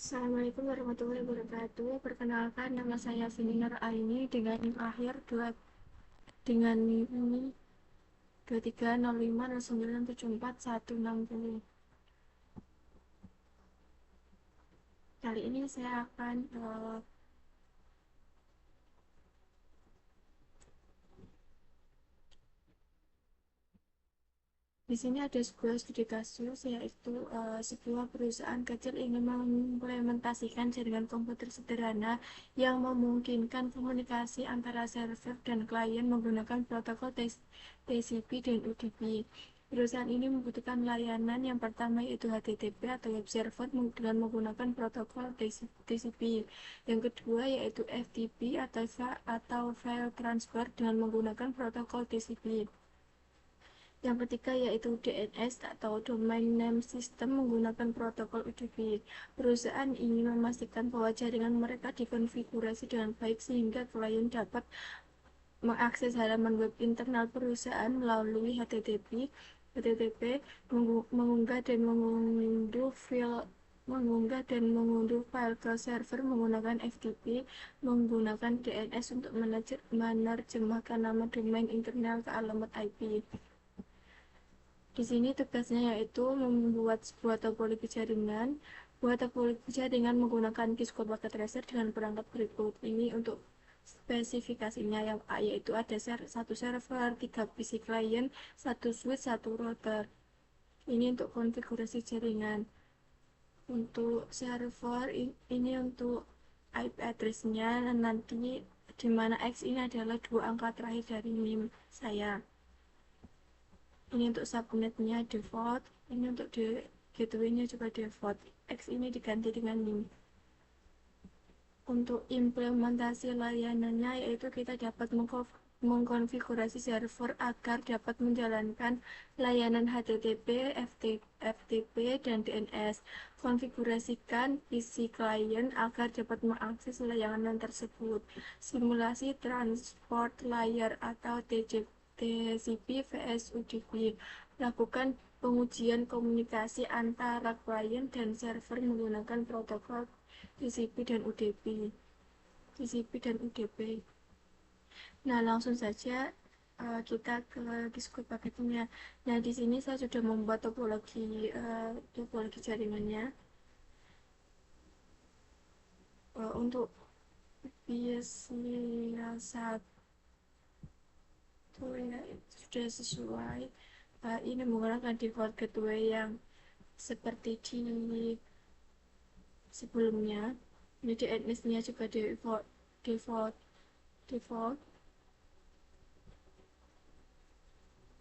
Assalamualaikum warahmatullahi wabarakatuh. Perkenalkan, nama saya Vini Nur Aini dengan NIM akhir 2 dengan NIM ini 23050974 Kali ini saya akan di sini ada sebuah studi kasus, yaitu sebuah perusahaan kecil ingin mengimplementasikan jaringan komputer sederhana yang memungkinkan komunikasi antara server dan klien menggunakan protokol TCP dan UDP. Perusahaan ini membutuhkan layanan yang pertama yaitu HTTP atau web server dengan menggunakan protokol TCP. Yang kedua yaitu FTP atau file transfer dengan menggunakan protokol TCP. Yang ketiga yaitu DNS atau Domain Name System menggunakan protokol UDP. Perusahaan ingin memastikan bahwa jaringan mereka dikonfigurasi dengan baik sehingga klien dapat mengakses halaman web internal perusahaan melalui HTTP, mengunggah dan mengunduh file ke server menggunakan FTP, menggunakan DNS untuk menerjemahkan nama domain internal ke alamat IP. Di sini tugasnya yaitu membuat sebuah topologi jaringan. Buat topologi jaringan menggunakan Cisco Packet Tracer dengan perangkat berikut. Ini untuk spesifikasinya yang A yaitu ada satu server, 3 PC client, satu switch, satu router. Ini untuk konfigurasi jaringan. Untuk server ini untuk IP address-nya nanti di mana X ini adalah 2 angka terakhir dari NIM saya. Ini untuk subnetnya default, ini untuk gateway-nya juga default. X ini diganti dengan NIM. Untuk implementasi layanannya yaitu kita dapat mengkonfigurasi server agar dapat menjalankan layanan HTTP, FTP, dan DNS. Konfigurasikan PC client agar dapat mengakses layanan tersebut. Simulasi transport layer atau TCP vs UDP. Lakukan pengujian komunikasi antara klien dan server menggunakan protokol TCP dan UDP. Nah, langsung saja kita ke Discord paketnya. Nah, di sini saya sudah membuat topologi jaringannya. Untuk biasnya satu ya itu sudah sesuai. Ini menggunakan default gateway yang seperti di sebelumnya. Ini DNS-nya juga default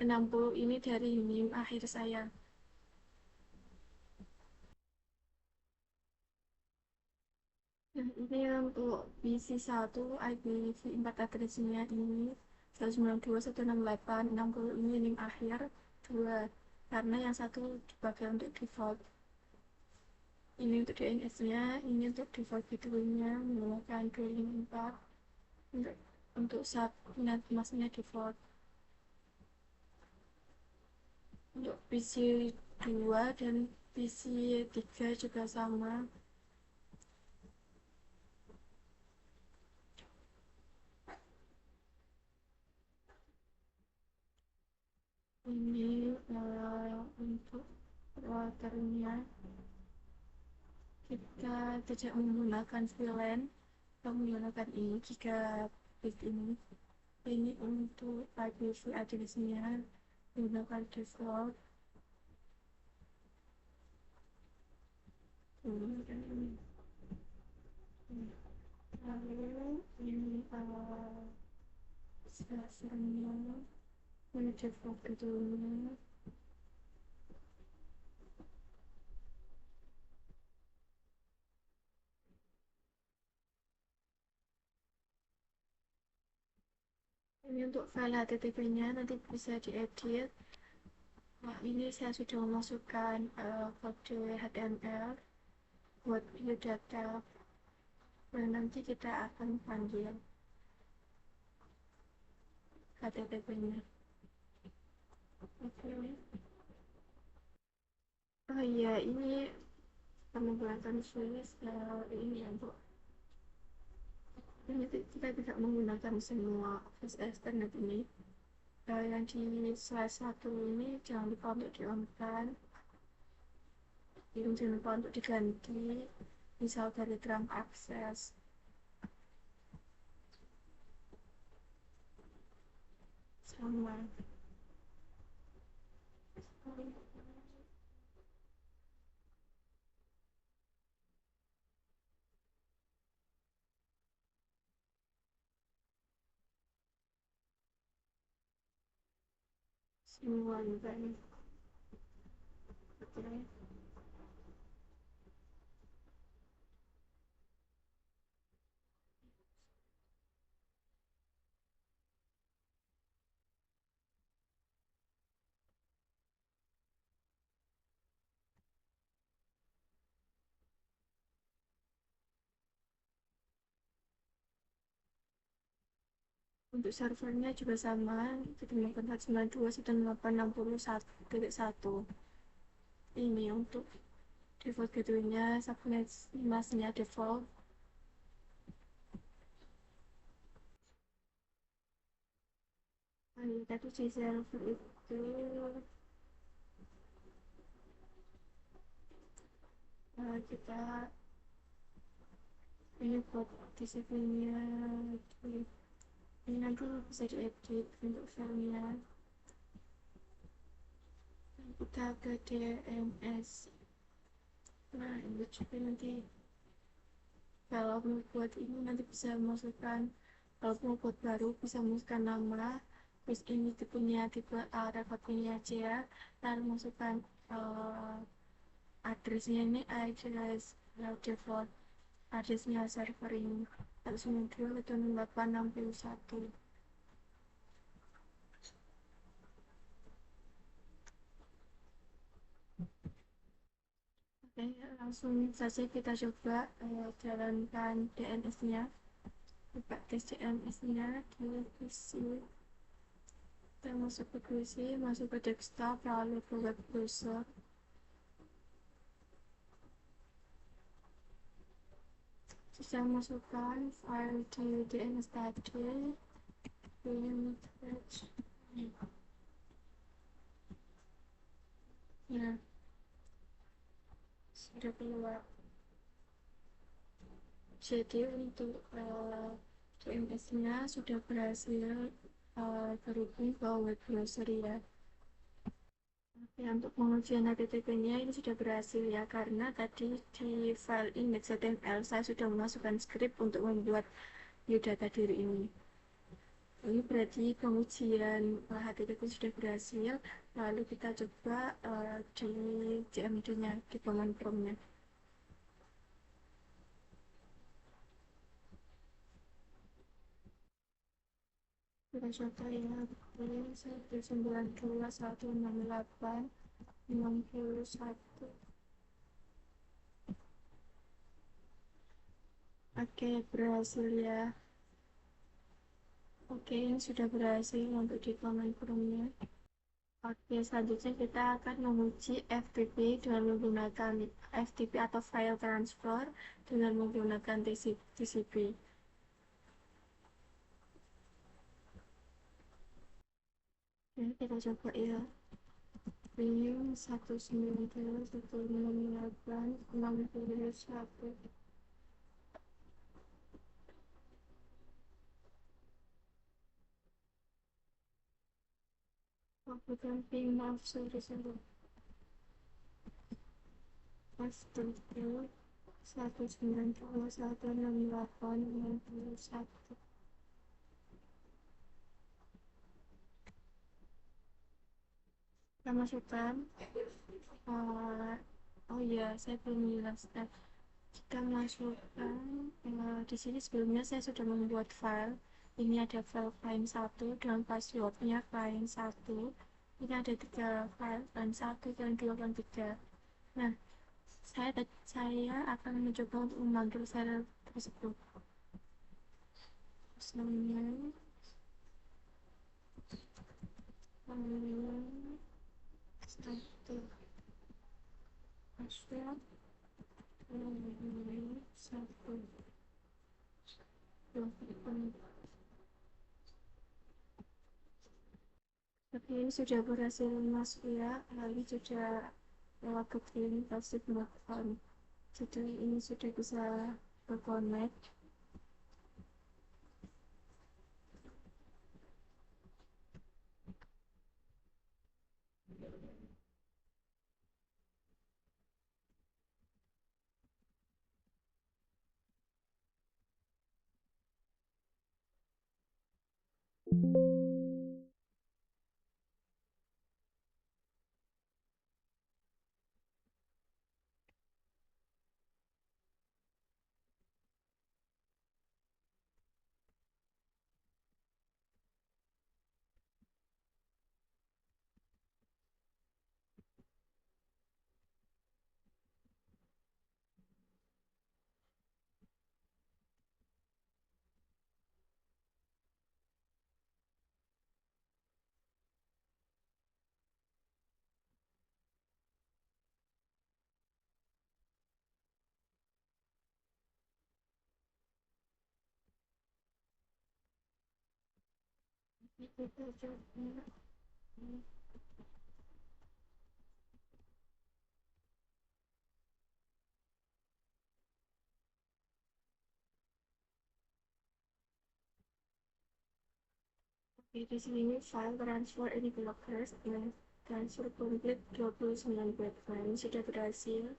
60 ini dari NIM akhir saya. Nah, ini untuk PC1 IPv4 address-nya ini 192.168.60 ini NIM akhir 2 karena yang satu dipakai untuk default. Ini untuk DNS-nya, ini untuk default gateway-nya menggunakan 254. Untuk subnet masknya default. Untuk PC2 dan PC3 juga sama. Ini untuk routernya kita tidak menggunakan VLAN, kita menggunakan ini gigabit ini untuk IPv address-nya menggunakan default. Lalu ini servernya ini default gedungnya. Ini untuk file HTTP-nya nanti bisa diedit. Nah, ini saya sudah memasukkan kode HTML buat biodata. Dan nanti kita akan panggil HTTP-nya. Oke. Oh iya, ini menggunakan Swiss ini ya Bu, ini kita tidak menggunakan semua extended ini. Yang di slide 1 ini jangan lupa untuk di-on-kan, jangan lupa untuk diganti misal dari Trump akses sama semua juga ini. Oke. Untuk servernya juga sama, kita menggunakan 192.168.61. Ini untuk default gateway-nya, subnet masnya default. Tadi di server itu kita ini buat disiplinnya, ini nanti bisa diedit untuk filenya. Kita ke DNS. Nah ini juga nanti kalau mau buat ini nanti bisa masukkan, kalau mau buat baru bisa masukkan nama, terus ini tipenya tipe record ini aja ya, lalu masukkan addressnya, ini address default addressnya server ini 192.168.61. Oke, langsung saja kita coba jalankan DNS-nya. Buka tes DNS-nya di PC. Kita masuk ke PC, masuk ke desktop, lalu ke web browser. Bisa masukkan file di DNS tadi. Nah, sudah keluar. Jadi untuk DNS-nya sudah berhasil terhubung ke web browser ya. Ya, untuk pengujian HTTP-nya ini sudah berhasil ya, karena tadi di file index.html saya sudah memasukkan script untuk membuat view data diri ini. Ini berarti pengujian HTTP sudah berhasil. Lalu kita coba di CMD-nya, di command prompt-nya. Kita coba ya, 192.168.61. Oke, berhasil ya. Oke, ini sudah berhasil untuk di command prompt-nya. Oke, selanjutnya kita akan menguji FTP dengan menggunakan FTP atau file transfer dengan menggunakan TCP. Oke, kita coba ya. Ini 192.168.61. Bukan ping, maaf, sorry. FTP 192.168.61. Kita masukkan oh iya, saya belum menjelaskan. Kita masukkan di sini sebelumnya saya sudah membuat file. Ini ada file client 1 dengan passwordnya client 1. Ini ada 3 file, client 1, client 2, client 3. Nah, saya akan mencoba untuk memanggil file tersebut. Namanya password Satu, dua, tapi sudah berhasil masuk ya, lalu sudah lewat ke tim pasti melakukan. Jadi ini sudah bisa berconnect. Oke, di sini file transfer ini progress dan transfer complete 29 byte file sudah berhasil.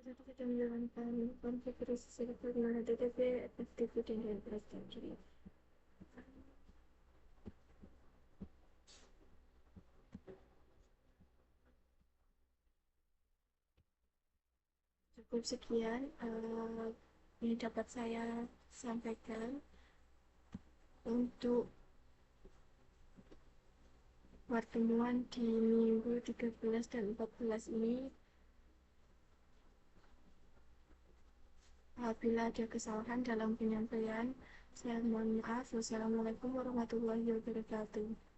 Kita sudah menjalankan konfigurasi server dengan HTTP, FTP, dan infrastruktur. Cukup sekian yang dapat saya sampaikan untuk pertemuan di minggu 13 dan 14 ini. Apabila ada kesalahan dalam penyampaian, saya mohon maaf. Wassalamualaikum warahmatullahi wabarakatuh.